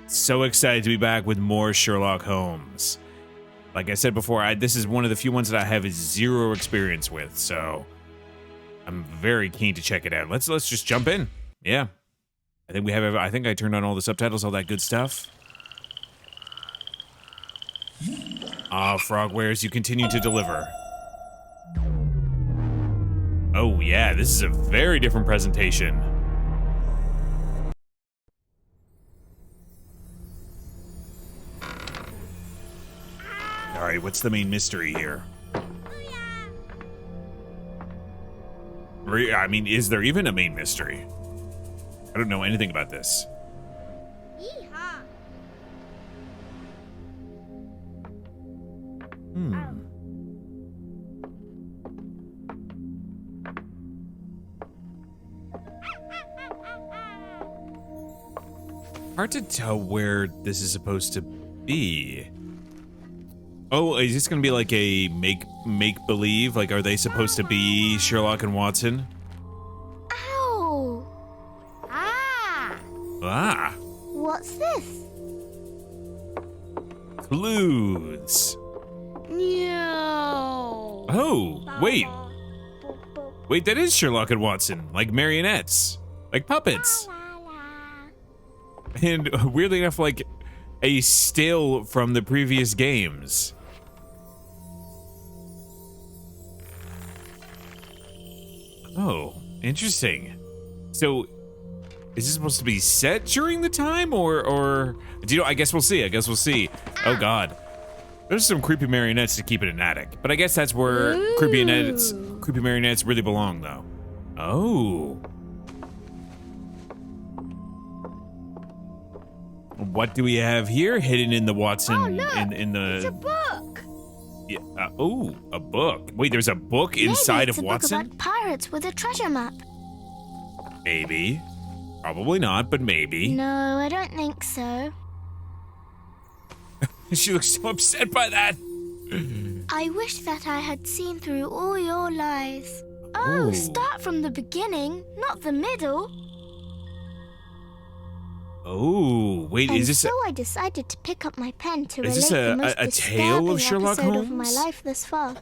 So excited to be back with more Sherlock Holmes. Like I said before, this is one of the few ones that I have zero experience with, so I'm very keen to check it out. Let's just jump in. Yeah. I think I turned on all the subtitles, all that good stuff. Ah, Frogwares, you continue to deliver. Oh yeah, this is a very different presentation. Alright, what's the main mystery here? I mean, is there even a main mystery? I don't know anything about this. Hard to tell where this is supposed to be. Oh, is this gonna be like a make-believe? Like, are they supposed to be Sherlock and Watson? Ow! Ah! Ah! What's this? Clues. No. Oh, wait. Wait, that is Sherlock and Watson. Like marionettes. Like puppets. And weirdly enough, like a still from the previous games. Oh, interesting. So, is this supposed to be set during the time, or do you know? I guess we'll see. Oh God, there's some creepy marionettes to keep in an attic, but I guess that's where creepy marionettes really belong, though. Oh. What do we have here hidden in the Watson? Oh, look, in the it's a book. Yeah. Oh, a book. Wait, there's a book inside of Watson? Maybe it's a book about pirates with a treasure map. Maybe. Probably not, but maybe. No, I don't think so. She looks so upset by that. I wish that I had seen through all your lies. Oh, Ooh. start from the beginning, not the middle. Oh, wait, And is this so I decided to pick up my pen to relate this the most a tale of disturbing Sherlock episode Holmes? of my life thus far.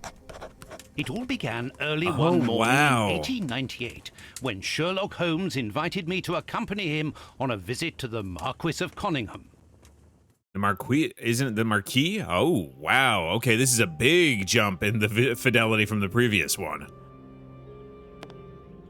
It all began early Oh, one morning wow. in 1898 when Sherlock Holmes invited me to accompany him on a visit to the Marquis of Conyngham. The Marquis? Isn't it the Marquis? Oh, wow. Okay, this is a big jump in the fidelity from the previous one.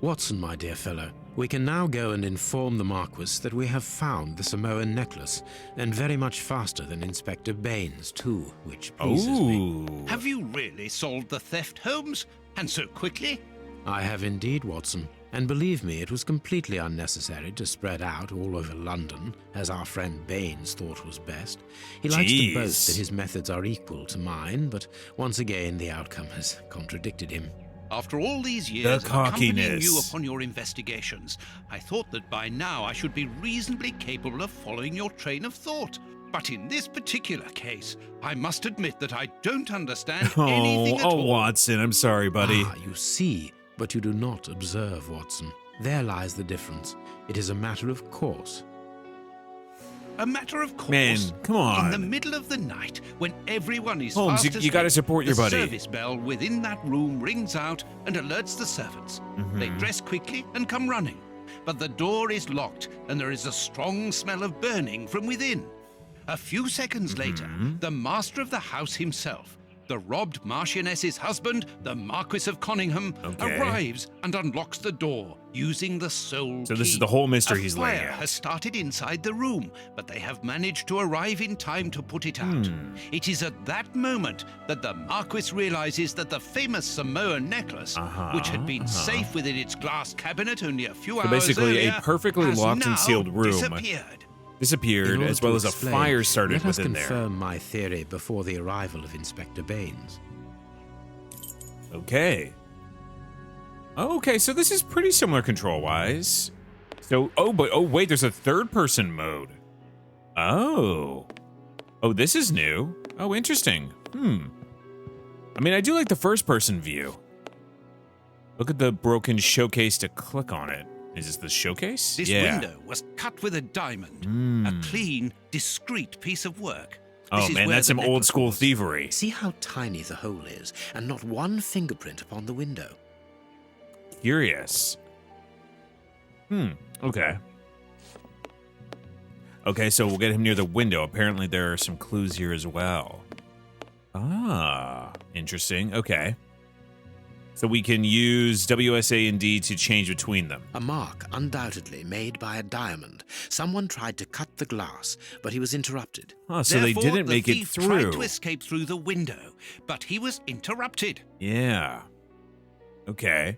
Watson, my dear fellow, we can now go and inform the Marquis that we have found the Samoan necklace, and very much faster than Inspector Baines, too, which pleases me. Oh. Have you really solved the theft, Holmes? And so quickly? I have indeed, Watson, and believe me, it was completely unnecessary to spread out all over London, as our friend Baines thought was best. He likes to boast that his methods are equal to mine, but once again the outcome has contradicted him. After all these years of accompanying you cockiness. upon your investigations, I thought that by now I should be reasonably capable of following your train of thought. But in this particular case, I must admit that I don't understand anything at all. Watson, I'm sorry, buddy. Ah, you see, but you do not observe, Watson. There lies the difference. It is a matter of course. A matter of course. Man, come on. In the middle of the night, when everyone is Holmes, fast you gotta asleep, support your buddy. The service bell within that room rings out and alerts the servants. They dress quickly and come running. But the door is locked and there is a strong smell of burning from within. A few seconds later, the master of the house himself, the robbed Marchioness's husband, the Marquis of Conyngham, arrives and unlocks the door using the sole key. So this is the whole mystery he's laying fire out. has started inside the room, but they have managed to arrive in time to put it out. It is at that moment that the Marquis realizes that the famous Samoan necklace, which had been safe within its glass cabinet only a few hours basically, earlier, a perfectly has locked and now sealed room disappeared. In order as well to as a explain, fire started let us within there. confirm my theory before the arrival of Inspector Baines. Okay. Okay, so this is pretty similar control-wise. So, oh wait, there's a third-person mode. Oh. Oh, this is new. Oh, interesting. I mean, I do like the first-person view. Look at the broken showcase to click on it. Is this the showcase? This yeah. window was cut with a diamond. A clean, discreet piece of work. Oh This is man, where that's the some old necklace school was. thievery. See how tiny the hole is, and not one fingerprint upon the window. Curious. Okay. Okay, so we'll get him near the window. Apparently there are some clues here as well. Ah, interesting. Okay. So we can use WSA and D to change between them. A mark undoubtedly made by a diamond. Someone tried to cut the glass, but he was interrupted. Oh, so they Therefore, didn't make the it thief through. tried to escape through the window, but he was interrupted. Yeah. Okay.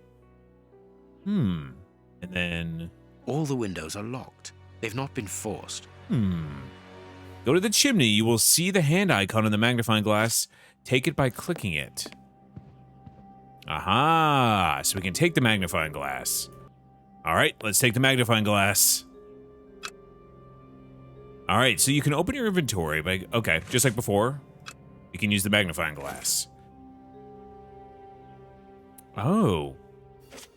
And then... All the windows are locked. They've not been forced. Go to the chimney. You will see the hand icon in the magnifying glass. Take it by clicking it. Aha! So we can take the magnifying glass. All right, let's take the magnifying glass. All right, so you can open your inventory by... Okay, just like before. You can use the magnifying glass. Oh.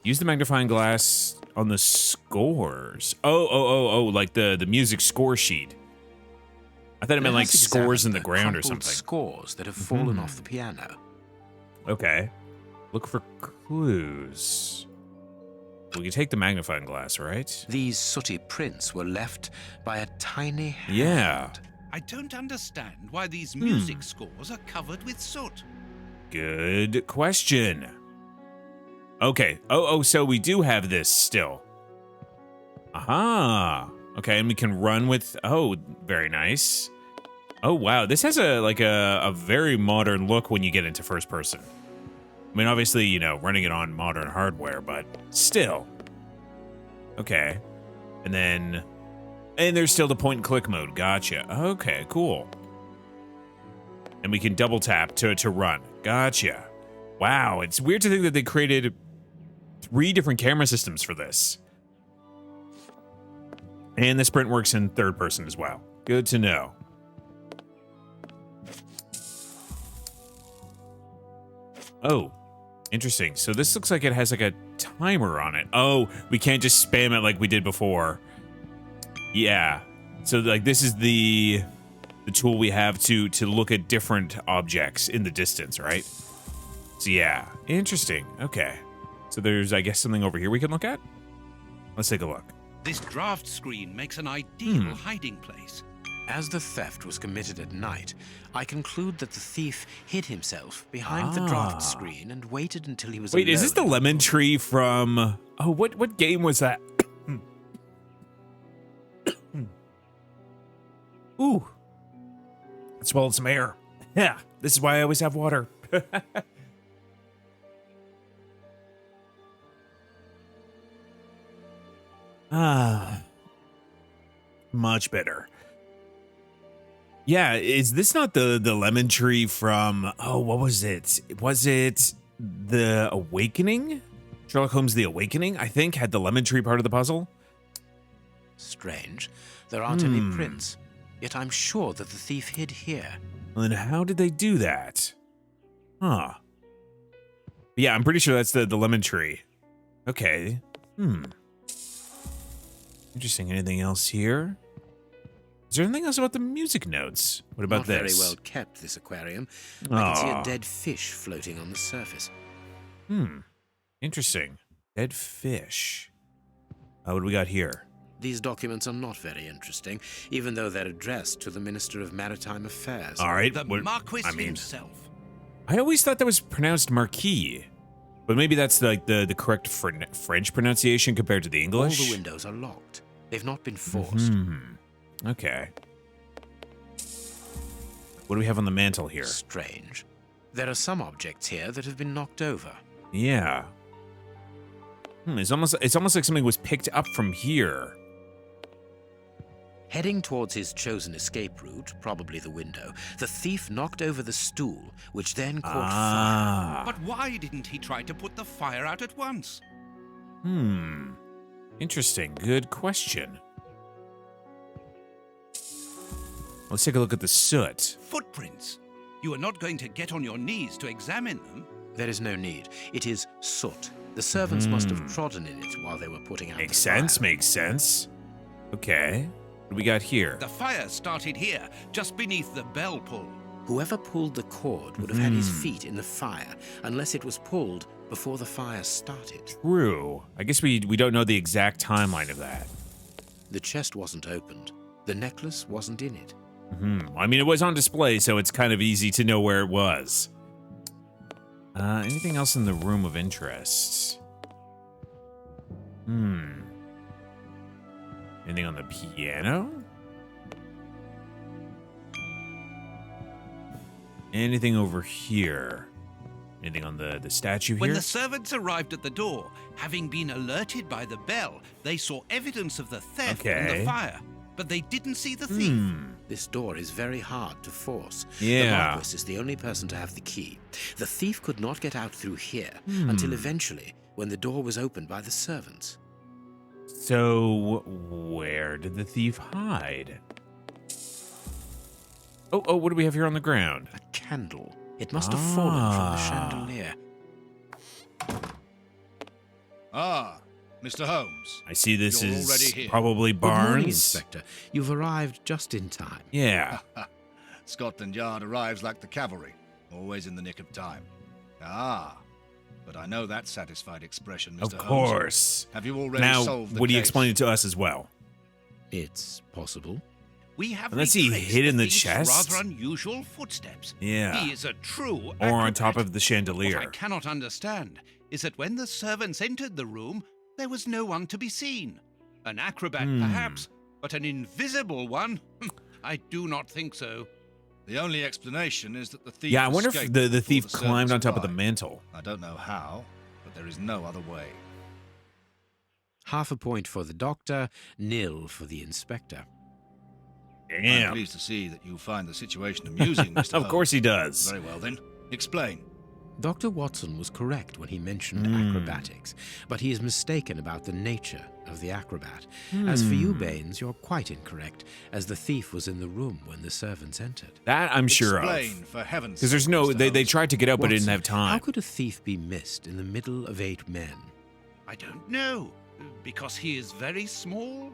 Use the magnifying glass on the scores. Oh, like the music score sheet. I thought it meant like Let us scores in examine the ground or crumpled something. Scores that have fallen off the piano. Okay. Look for clues. We can take the magnifying glass, right? These sooty prints were left by a tiny hand. Yeah. I don't understand why these music scores are covered with soot. Good question. Okay. Oh, so we do have this still. Aha. Okay, and we can run with... Oh, very nice. Oh, wow. This has a very modern look when you get into first person. I mean, obviously, you know, running it on modern hardware, but still. Okay. And then... And there's still the point and click mode. Gotcha. Okay, cool. And we can double tap to run. Gotcha. Wow, it's weird to think that they created 3 different camera systems for this. And the sprint works in third person as well. Good to know. Oh, interesting. So this looks like it has like a timer on it. Oh, we can't just spam it like we did before. Yeah. So like this is the tool we have to look at different objects in the distance, right? So yeah, interesting. Okay. So there's, I guess, something over here we can look at? Let's take a look. This draft screen makes an ideal hiding place. As the theft was committed at night, I conclude that the thief hid himself behind the draft screen and waited until he was Wait, is this the alone. lemon tree from... Oh, what game was that? Ooh. I swallowed some air. Yeah, this is why I always have water. Much better. Yeah, is this not the lemon tree from... Oh, what was it? Was it The Awakening? Sherlock Holmes The Awakening, I think, had the lemon tree part of the puzzle. Strange. There aren't any prints. Yet I'm sure that the thief hid here. Well, then how did they do that? Huh. Yeah, I'm pretty sure that's the lemon tree. Okay. Interesting. Anything else here? Is there anything else about the music notes? What about Not this? very well kept, this aquarium. I can see a dead fish floating on the surface. Interesting. Dead fish. What do we got here? These documents are not very interesting, even though they're addressed to the Minister of Maritime Affairs. All right. The what- Marquis I mean, himself. I always thought that was pronounced Marquis. But maybe that's like the correct French pronunciation compared to the All English. the windows are locked. They've not been forced. Okay. What do we have on the mantle here? Strange. There are some objects here that have been knocked over. Yeah. It's almost like something was picked up from here. Heading towards his chosen escape route, probably the window, the thief knocked over the stool, which then caught fire. But why didn't he try to put the fire out at once? Interesting. Good question. Let's take a look at the soot. Footprints. You are not going to get on your knees to examine them. There is no need. It is soot. The servants must have trodden in it while they were putting out Makes the sense, fire. makes sense. Okay. What do we got here? The fire started here, just beneath the bell pull. Whoever pulled the cord would have had his feet in the fire, unless it was pulled before the fire started. True. I guess we don't know the exact timeline of that. The chest wasn't opened. The necklace wasn't in it. I mean, it was on display, so it's kind of easy to know where it was. Anything else in the room of interest? Anything on the piano? Anything over here? Anything on the statue here? When the servants arrived at the door, having been alerted by the bell, they saw evidence of the theft and Okay. the fire, but they didn't see the thief. This door is very hard to force. Yeah. The Marquis is the only person to have the key. The thief could not get out through here until eventually, when the door was opened by the servants. So, where did the thief hide? Oh, what do we have here on the ground? A candle. It must have fallen from the chandelier. Ah, Mr. Holmes. I see this You're is already here. probably Good morning, Barnes. Inspector. You've arrived just in time. Yeah. Scotland Yard arrives like the cavalry, always in the nick of time. Ah, but I know that satisfied expression, Mr. Of Holmes. course. Have you already Now, solved the would you case? explain it to us as well? It's possible. We have Unless he retraced hid in the thief's chest? rather unusual footsteps. Yeah. He is a true Or on acrobat. top of the What I chandelier? cannot understand is that when the servants entered the room, there was no one to be seen. An acrobat, perhaps, but an invisible one? I do not think so. The only explanation is that the thief Yeah, I wonder if escaped the before thief the climbed servants on top of the arrived. mantle. I don't know how, but there is no other way. Half a point for the doctor, nil for the inspector. I'm Damn. pleased to see that you find the situation amusing, Mr. Of course he does. Very well then. Explain. Dr. Watson was correct when he mentioned acrobatics, but he is mistaken about the nature of the acrobat. As for you, Baines, you're quite incorrect, as the thief was in the room when the servants entered. That I'm sure Explain, of. for heaven's Because there's sake, no, Mr. they Holmes. tried to get out, but didn't Watson, have time. How could a thief be missed in the middle of 8 men? I don't know. Because he is very small?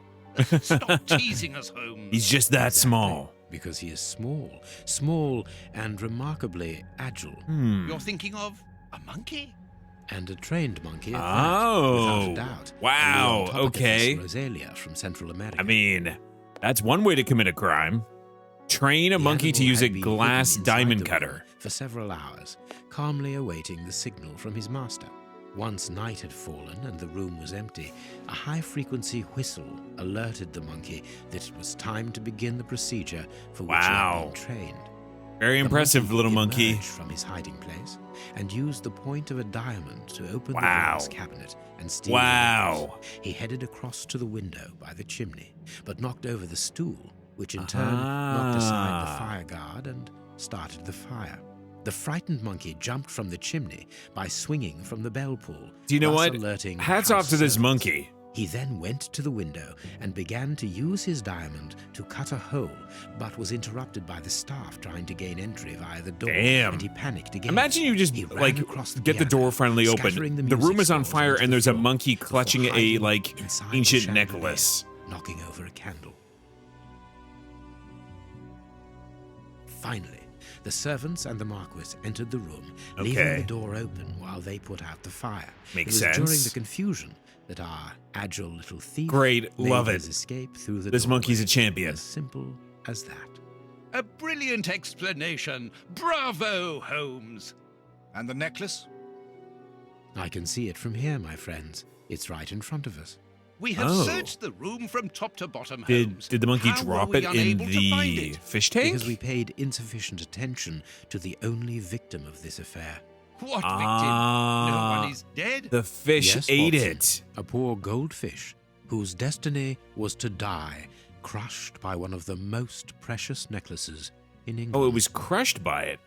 Stop teasing us, Holmes. He's just that small. Because he is small and remarkably agile, You're thinking of a monkey? and a trained monkey at Oh, that, without a doubt. wow, And the Autopithecus okay. Rosalia from Central America. I mean, that's one way to commit a crime. Train a The monkey to animal use a had been glass hidden inside diamond the room cutter. for several hours, calmly awaiting the signal from his master. Once night had fallen and the room was empty, a high-frequency whistle alerted the monkey that it was time to begin the procedure for which he had Wow. been trained. Very The impressive, little monkey. emerged from his hiding place and used the point of a diamond to open the Wow. glass cabinet and steal Wow. the necklace. He headed across to the window by the chimney, but knocked over the stool, which in turn knocked aside the Ah. fire guard and started the fire. The frightened monkey jumped from the chimney by swinging from the bell pull. Do you know thus what? alerting Hats house off to this servants. monkey. He then went to the window and began to use his diamond to cut a hole, but was interrupted by the staff trying to gain entry via the door. Damn. And he panicked again. Imagine you just He ran like across the get the door piano, finally scattering open. The room music is on scores fire onto and the there's a floor monkey before clutching a hiding like inside the ancient chandelier, necklace. knocking over a candle. Finally, the servants and the Marquis entered the room, leaving Okay. the door open while they put out the fire. Makes it was during sense. the confusion that our agile little thief Great, made love his it. escape through the This monkey's a doorway. champion. As simple as that. A brilliant explanation. Bravo, Holmes. And the necklace? I can see it from here, my friends. It's right in front of us. We have Oh. searched the room from top to bottom, Did Holmes. the monkey How were drop we it in unable to find the it? fish tank? Because we paid insufficient attention to the only victim of this affair. What Ah. victim? No one is dead? The fish Yes, ate Watson. it. A poor goldfish whose destiny was to die, crushed by one of the most precious necklaces in England. Oh, it was crushed by it.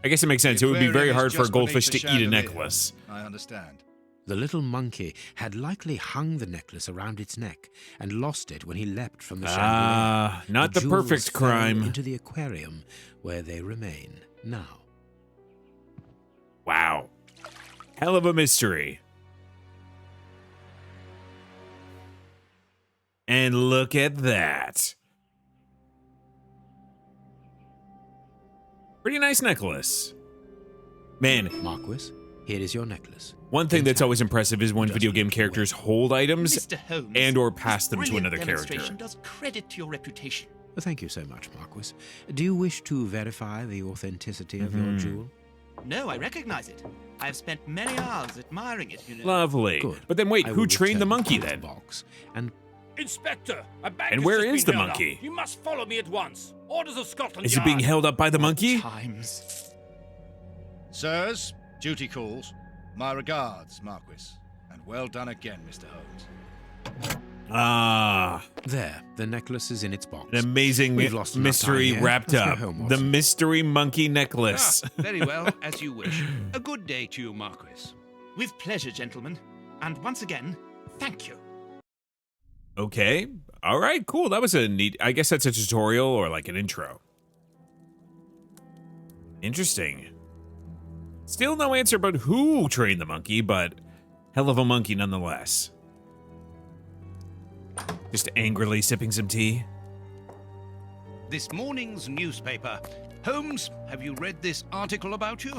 I guess it makes sense. The It would be very aquarium hard is for a just beneath goldfish the to eat a chandelier. necklace. I understand. The little monkey had likely hung the necklace around its neck and lost it when he leapt from the Ah, chandelier. not the jewels perfect fell crime. into the aquarium, where they remain now. Wow. Hell of a mystery. And look at that. Pretty nice necklace. Man, Marquis, here is your necklace. one thing that's always impressive is when Just video game look characters hold items Mr. Holmes, and or this pass them to brilliant another character. demonstration does credit to your reputation. Well, thank you so much, Marquis. Do you wish to verify the authenticity of your jewel? No, I recognize it. I have spent many hours admiring it, you know. Lovely. Good. But then wait, I who will trained the return monkey the then? box and Inspector, a bag And has where just is been the held up. monkey? You must follow me at once. Orders of Scotland Is it Yard. being held up by the monkey? Times. Sirs, duty calls. My regards, Marquis. And well done again, Mr. Holmes. Ah, there, the necklace is in its box. an amazing We've lost enough mystery time here. wrapped Let's go up. home, The Watson. mystery monkey necklace. Very well, as you wish. A good day to you, Marquis. With pleasure, gentlemen. And once again, thank you. Okay. All right, cool. That was a neat, I guess that's a tutorial or like an intro. Interesting. Still no answer about who trained the monkey, but hell of a monkey nonetheless. Just angrily sipping some tea. This morning's newspaper. Holmes, have you read this article about you?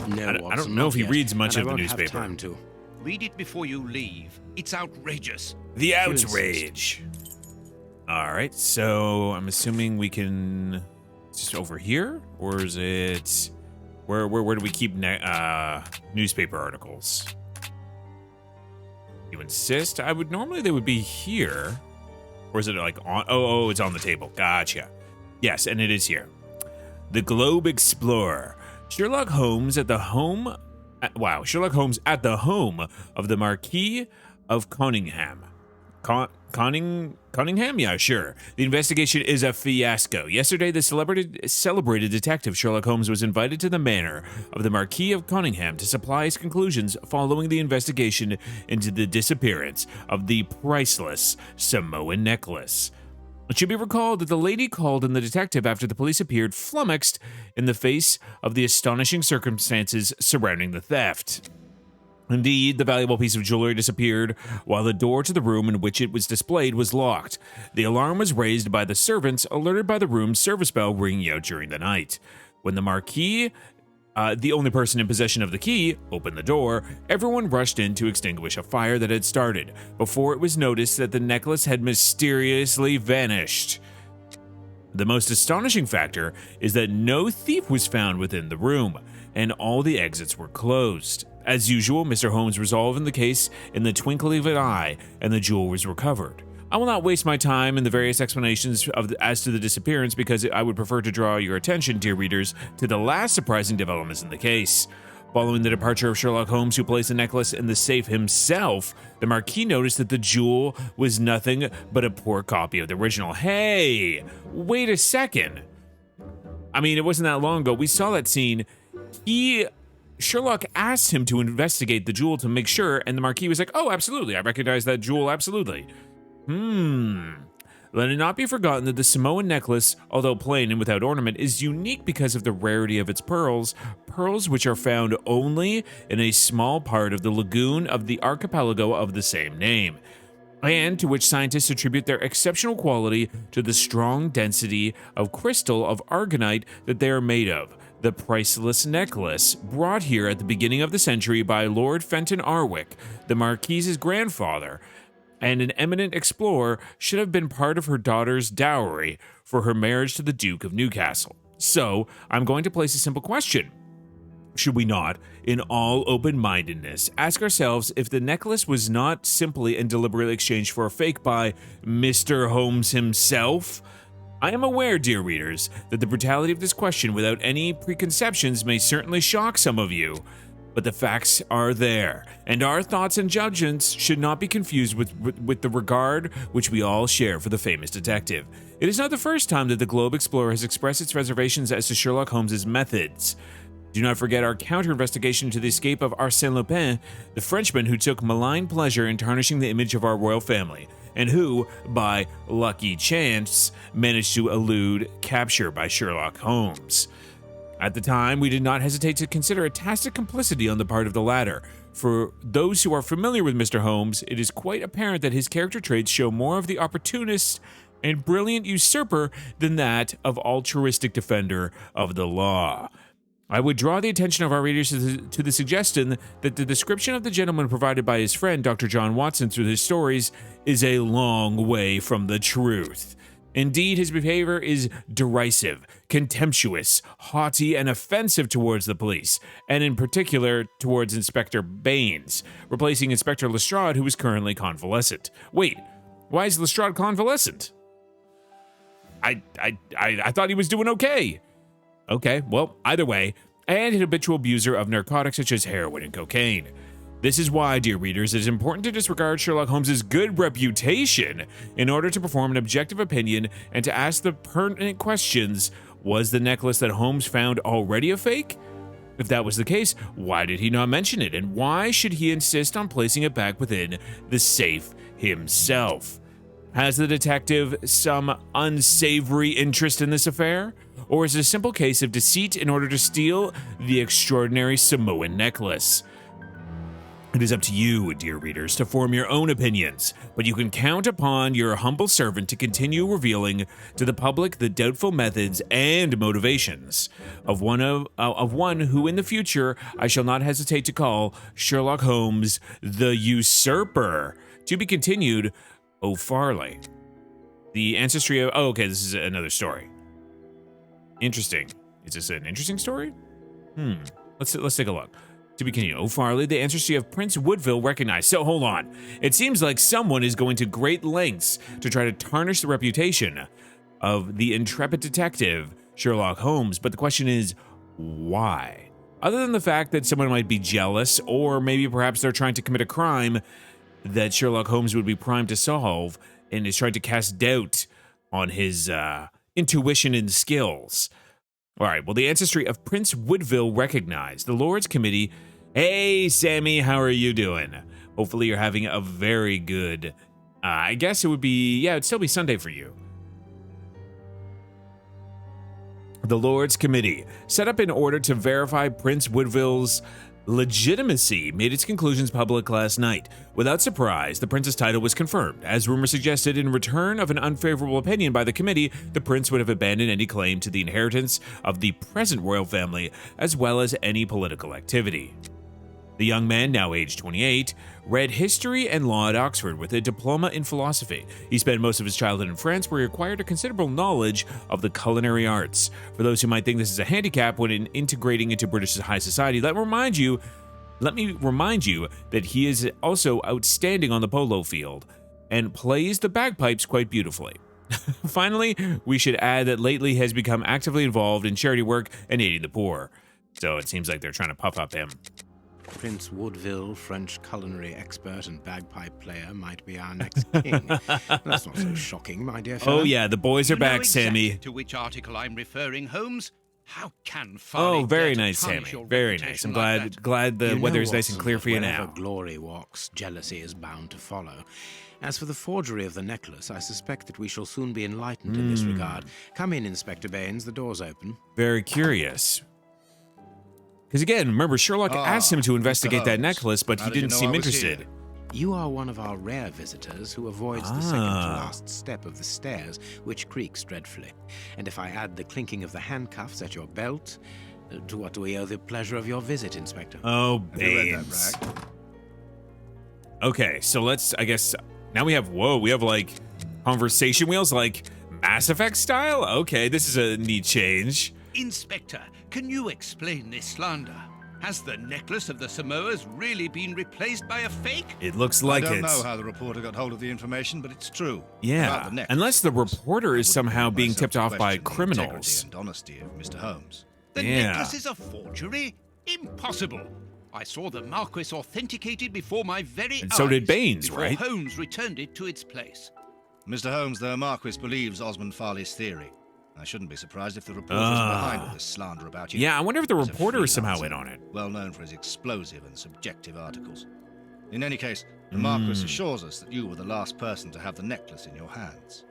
No, I don't Watson, know not if he yet, reads much and of I the won't have newspaper. time to. Read it before you leave. It's outrageous. The insist. outrage. All right, so I'm assuming we can just over here, or is it where do we keep newspaper articles? You insist? I would normally they would be here, or is it like on? Oh, it's on the table. Gotcha. Yes, and it is here. The Globe Explorer. Sherlock Holmes at the home. Sherlock Holmes at the home of the Marquis of Conyngham. Conyngham? Yeah, sure. The investigation is a fiasco. Yesterday, the celebrated detective Sherlock Holmes was invited to the manor of the Marquis of Conyngham to supply his conclusions following the investigation into the disappearance of the priceless Samoan necklace. It should be recalled that the lady called in the detective after the police appeared flummoxed in the face of the astonishing circumstances surrounding the theft. Indeed, the valuable piece of jewelry disappeared while the door to the room in which it was displayed was locked. The alarm was raised by the servants, alerted by the room's service bell ringing out during the night. When the Marquis, the only person in possession of the key, opened the door, everyone rushed in to extinguish a fire that had started, before it was noticed that the necklace had mysteriously vanished. The most astonishing factor is that no thief was found within the room, and all the exits were closed. As usual, Mr. Holmes resolved in the case in the twinkling of an eye, and the jewel was recovered. I will not waste my time in the various explanations as to the disappearance because I would prefer to draw your attention, dear readers, to the last surprising developments in the case. Following the departure of Sherlock Holmes, who placed the necklace in the safe himself, the Marquis noticed that the jewel was nothing but a poor copy of the original. Hey, wait a second. I mean, it wasn't that long ago. We saw that scene. Sherlock asked him to investigate the jewel to make sure, and the Marquis was like, oh, absolutely, I recognize that jewel, absolutely. Let it not be forgotten that the Samoan necklace, although plain and without ornament, is unique because of the rarity of its pearls which are found only in a small part of the lagoon of the archipelago of the same name, and to which scientists attribute their exceptional quality to the strong density of crystal of argonite that they are made of. The priceless necklace, brought here at the beginning of the century by Lord Fenton Arwick, the Marquis's grandfather, and an eminent explorer, should have been part of her daughter's dowry for her marriage to the Duke of Newcastle. So, I'm going to place a simple question. Should we not, in all open-mindedness, ask ourselves if the necklace was not simply and deliberately exchanged for a fake by Mr. Holmes himself? I am aware, dear readers, that the brutality of this question without any preconceptions may certainly shock some of you, but the facts are there, and our thoughts and judgments should not be confused with the regard which we all share for the famous detective. It is not the first time that the Globe Explorer has expressed its reservations as to Sherlock Holmes' methods. Do not forget our counter-investigation into the escape of Arsène Lupin, the Frenchman who took malign pleasure in tarnishing the image of our royal family, and who, by lucky chance, managed to elude capture by Sherlock Holmes. At the time, we did not hesitate to consider a tacit complicity on the part of the latter, For those who are familiar with Mr. Holmes, it is quite apparent that his character traits show more of the opportunist and brilliant usurper than that of altruistic defender of the law. I would draw the attention of our readers to the suggestion that the description of the gentleman provided by his friend, Dr. John Watson, through his stories is a long way from the truth. Indeed, his behavior is derisive, contemptuous, haughty, and offensive towards the police, and in particular towards Inspector Baines, replacing Inspector Lestrade, who is currently convalescent. Wait, why is Lestrade convalescent? I thought he was doing okay. Okay, well, either way, and an habitual abuser of narcotics such as heroin and cocaine. This is why, dear readers, it is important to disregard Sherlock Holmes' good reputation in order to perform an objective opinion and to ask the pertinent questions. Was the necklace that Holmes found already a fake? If that was the case, why did he not mention it? And why should he insist on placing it back within the safe himself? Has the detective some unsavory interest in this affair? Or is it a simple case of deceit in order to steal the extraordinary Samoan necklace? It is up to you, dear readers, to form your own opinions, but you can count upon your humble servant to continue revealing to the public the doubtful methods and motivations of one who in the future I shall not hesitate to call Sherlock Holmes the Usurper. To be continued, O'Farley. The ancestry of... Oh, okay, this is another story. Interesting. Is this an interesting story? Let's take a look. To be continued, O'Farley, the ancestry of Prince Woodville recognized. So hold on. It seems like someone is going to great lengths to try to tarnish the reputation of the intrepid detective Sherlock Holmes, but the question is, why? Other than the fact that someone might be jealous, or maybe perhaps they're trying to commit a crime that Sherlock Holmes would be primed to solve, and is trying to cast doubt on his intuition and skills. All right, well, the ancestry of Prince Woodville recognized. The Lords Committee. Hey, Sammy, how are you doing? Hopefully you're having a very good, I guess it would be, yeah, it'd still be Sunday for you. The Lords Committee, set up in order to verify Prince Woodville's legitimacy, made its conclusions public last night. Without surprise, the prince's title was confirmed. As rumor suggested, in return of an unfavorable opinion by the committee, the prince would have abandoned any claim to the inheritance of the present royal family, as well as any political activity. The young man, now aged 28, read history and law at Oxford with a diploma in philosophy. He spent most of his childhood in France, where he acquired a considerable knowledge of the culinary arts. For those who might think this is a handicap when integrating into British high society, let me remind you that he is also outstanding on the polo field and plays the bagpipes quite beautifully. Finally, we should add that lately he has become actively involved in charity work and aiding the poor. So it seems like they're trying to puff up him. Prince Woodville, French culinary expert and bagpipe player, might be our next king. That's not so shocking, my dear fellow. Oh yeah, the boys are back, exactly Sammy. to which article I'm referring, Holmes? How can Farley Oh, very dare to nice, tarnish Sammy. your Very reputation nice. I'm like that? glad the You know, weather's nice and Watson, clear for you wherever now. glory walks, jealousy is bound to follow. As for the forgery of the necklace, I suspect that we shall soon be enlightened in this regard. Come in, Inspector Baines. The door's open. Very curious. Because again, remember, Sherlock asked him to investigate Mr. that Holmes. necklace, but How he did you didn't know seem I was interested. here? You are one of our rare visitors who avoids the second to last step of the stairs, which creaks dreadfully. And if I add the clinking of the handcuffs at your belt, to what do we owe the pleasure of your visit, Inspector? Oh, Have you read that, Baines. Rag? Okay, so let's, I guess, now we have like conversation wheels, like Mass Effect style? Okay, this is a neat change. Inspector, can you explain this slander? Has the necklace of the Samoas really been replaced by a fake? It looks like I don't it's... know how the reporter got hold of the information, but it's true. About Yeah, the necklace, unless the of course. reporter I is wouldn't somehow put being myself tipped to off by question the criminals. integrity and honesty of Mr. Holmes. The Yeah. necklace is a forgery? Impossible. I saw the Marquis authenticated before my very And eyes. so did Baines, before right? Holmes returned it to its place. Mr. Holmes, the Marquis believes Osmond Farley's theory. I shouldn't be surprised if the reporter is behind all this slander about you. Yeah, I wonder if the He's a reporter is somehow freelancer, in on it. well known for his explosive and subjective articles. In any case, the Marquis assures us that you were the last person to have the necklace in your hands.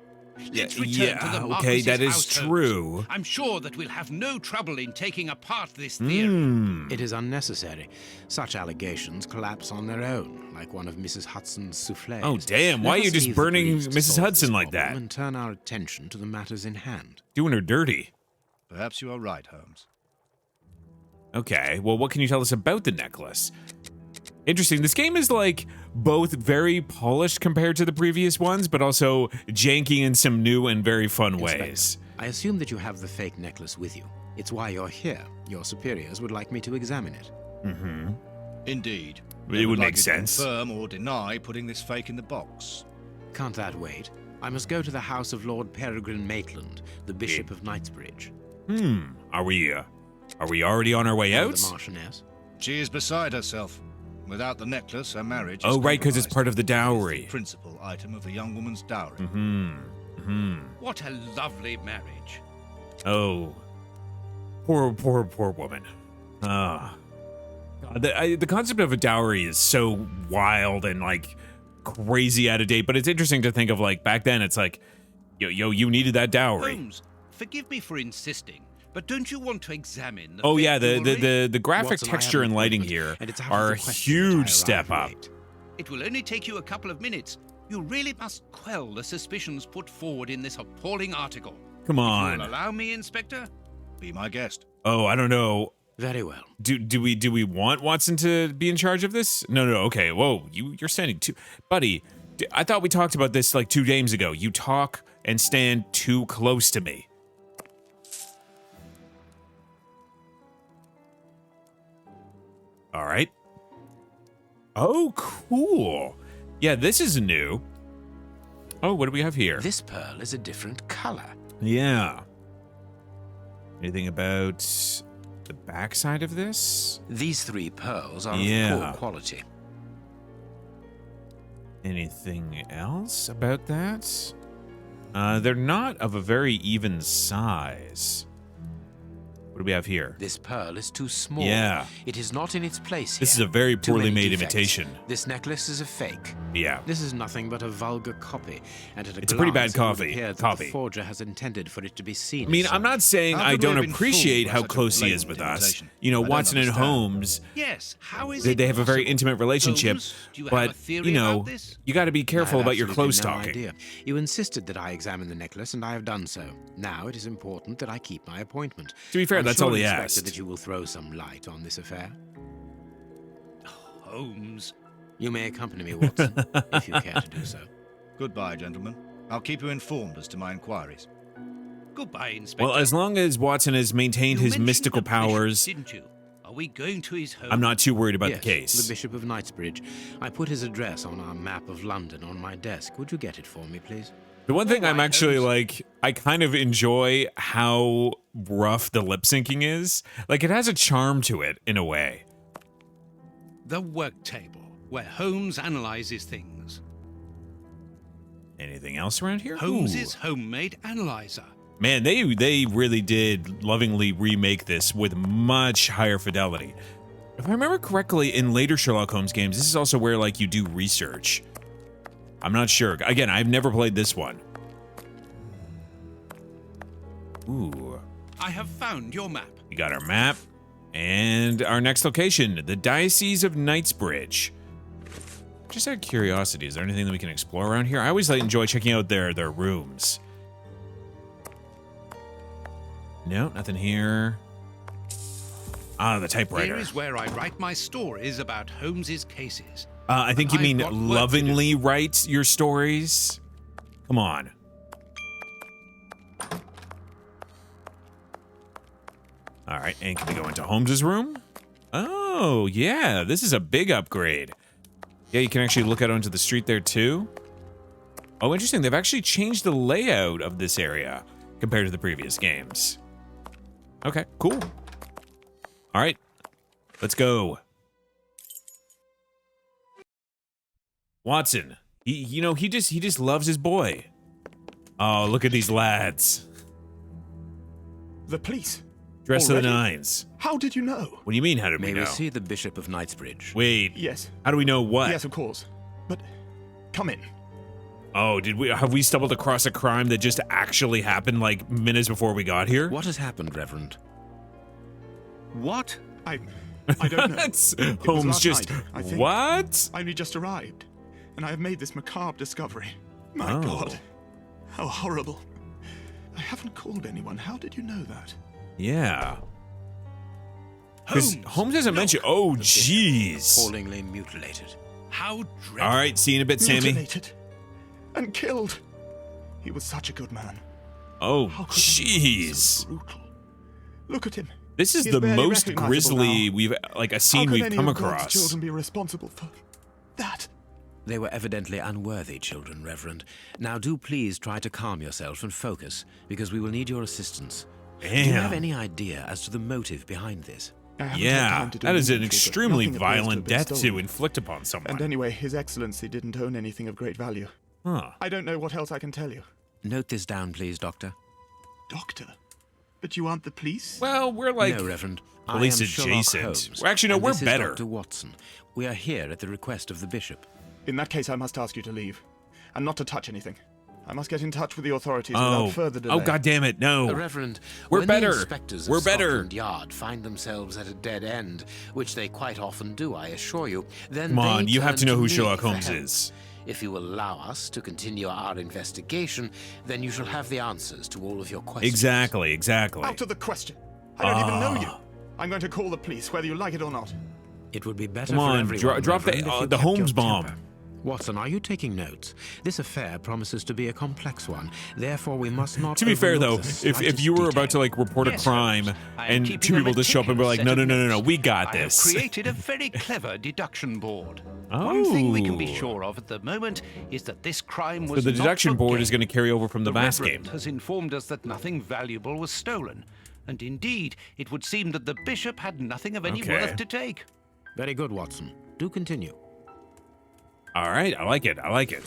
Let's return to the okay, Marquis's that is house, Holmes. true. I'm sure that we'll have no trouble in taking apart this theory. It is unnecessary. Such allegations collapse on their own, like one of Mrs. Hudson's souffles. Oh, damn. Why Let are you us just leave the burning briefs to Mrs. solve Hudson this like problem that? and turn our attention to the matters in hand. Doing her dirty. Perhaps you are right, Holmes. Okay, well, what can you tell us about the necklace? Interesting. This game is like both very polished compared to the previous ones, but also janky in some new and very fun Inspector, ways. I assume that you have the fake necklace with you. It's why you're here. Your superiors would like me to examine it. Indeed. It They would like make you to sense. Confirm or deny putting this fake in the box. Can't that wait? I must go to the house of Lord Peregrine Maitland, the Bishop of Knightsbridge. Are we already on our way And out? the Marchioness. She is beside herself. Without the necklace, her marriage is Oh, right, because it's part of the It's dowry. the principal item of the young woman's dowry. What a lovely marriage. Oh, poor woman. Ah, God, the concept of a dowry is so wild and like crazy out of date. But it's interesting to think of like back then. It's like, yo, you needed that dowry. Holmes, forgive me for insisting, but don't you want to examine the Oh fake yeah, jewelry? the graphic Watson, I have texture an and lighting appointment, here and it's out of are the a question that I huge arrive step up. late. It will only take you a couple of minutes. You really must quell the suspicions put forward in this appalling article. Come If on. you'll allow me, Inspector? Be my guest. Oh, I don't know. Very well. Do we want Watson to be in charge of this? No. Okay. Whoa, you're standing too, buddy. I thought we talked about this like 2 games ago. You talk and stand too close to me. All right. Oh, cool. Yeah, this is new. Oh, what do we have here? This pearl is a different color. Yeah. Anything about the backside of this? These 3 pearls are Yeah. of poor quality. Anything else about that? They're not of a very even size. What do we have here? This pearl is too small. Yeah. It is not in its place This is here. a very Too poorly many made defects. imitation. This necklace is a fake. Yeah. This is nothing but a vulgar copy, and at a It's a pretty glance, bad it would copy. appear that Copy. the forger has intended for it to be seen. I mean, as I'm not such. saying How I could we don't have been appreciate fooled by how such a close he is blatant with us. imitation? You know, I don't Watson and understand. Holmes, Yes, how is they it have a very possible? intimate relationship, Holmes, do you have a but, theory you know, about this? you got to be careful I have about your absolutely close no talking. idea. You insisted that I examine the necklace, and I have done so. Now it is important that I keep my appointment. To be fair, I'm that's sure, all he Inspector, asked. that you will throw some light on this affair. Holmes. You may accompany me, Watson, if you care to do so. Goodbye, gentlemen. I'll keep you informed as to my inquiries. Goodbye, Inspector. Well, as long as Watson has maintained You his mentioned mystical the bishop, powers, didn't you? Are we going to his home? I'm not too worried about Yes, the case. the Bishop of Knightsbridge. I put his address on our map of London on my desk. Would you get it for me, please? The one thing I'm Alright, actually Holmes. like, I kind of enjoy how rough the lip syncing is. Like, it has a charm to it in a way. The work table, where Holmes analyzes things. Anything else around here? Holmes's Ooh. homemade analyzer. Man, they really did lovingly remake this with much higher fidelity. If I remember correctly, in later Sherlock Holmes games, this is also where like you do research. I'm not sure. Again, I've never played this one. Ooh. I have found your map. We got our map and our next location, the Diocese of Knightsbridge. Just out of curiosity, is there anything that we can explore around here? I always like, enjoy checking out their rooms. No, nothing here. Ah, the typewriter. Here is where I write my stories about Holmes's cases. I think you I've mean got work to do. lovingly write your stories. Come on. All right, and can we go into Holmes's room? Oh, yeah, this is a big upgrade. Yeah, you can actually look out onto the street there too. Oh, interesting. They've actually changed the layout of this area compared to the previous games. Okay, cool. All right, let's go. Watson, he just loves his boy. Oh, look at these lads. The police. Dressed to the Already? nines. How did you know? What do you mean, how did May we we know? see the Bishop of Knightsbridge? Wait, Yes. how do we know what? Yes, of course. But come in. Oh, have we stumbled across a crime that just actually happened like minutes before we got here? What has happened, Reverend? What? I don't know. That's It was Holmes last just night, I think. what? I only just arrived, and I have made this macabre discovery. My Oh. God, how horrible! I haven't called anyone. How did you know that? Yeah. Because Holmes doesn't mention. Oh, jeez. Appallingly mutilated. How dreadful. All right, see you in a bit, Sammy. Mutilated and killed. He was such a good man. Oh, How could anyone be jeez. so brutal? Look at him. This is He's the barely most recognizable grisly now. we've like a How scene could we've any come of God's across. children be responsible for that? They were evidently unworthy children, Reverend. Now do please try to calm yourself and focus, because we will need your assistance. Do you have Damn. any idea as to the motive behind this? I haven't had Yeah, time to do that is an inventory, but extremely nothing appears to have violent been death to stolen. inflict upon someone. And anyway, His Excellency didn't own anything of great value. Huh. I don't know what else I can tell you. Note this down, please, Doctor. Doctor? But you aren't the police? Well, we're like no, Reverend. police I am Sherlock adjacent. Holmes, Well, actually, no, and we're this is better. Dr. Watson. We are here at the request of the bishop. In that case, I must ask you to leave. And not to touch anything. I must get in touch with the authorities Oh, without further delay. oh, God damn it, no. Reverend, We're when better. the inspectors We're of better. Scotland Yard find themselves at a dead end, which they quite often do, I assure you, then Come on, they you have turn to know who me Sherlock for Holmes help. is. If you allow us to continue our investigation, then you shall have the answers to all of your questions. Exactly, exactly. Out of the question. I don't even know you. I'm going to call the police, whether you like it or not. It would be better Come for on, everyone, drop Reverend, if you the kept Holmes your bomb. temper. Watson, are you taking notes? This affair promises to be a complex one. Therefore, we must not. To be fair, though, overlook the if slightest you were about to detail. like report a Yes, crime Holmes. I am and keeping two a people just show up and be like, no, meticulous no, no, no, no, set of we notes. got I have this. created a very clever deduction board. One thing we can be Oh. sure of at the moment is that this crime So was the not deduction for board gain. is going to carry over from the last Reverend game. has informed us that nothing valuable was stolen. And indeed, it would seem that the bishop had nothing of any Okay. worth to take. Very good, Watson. Do continue. All right, I like it. I like it.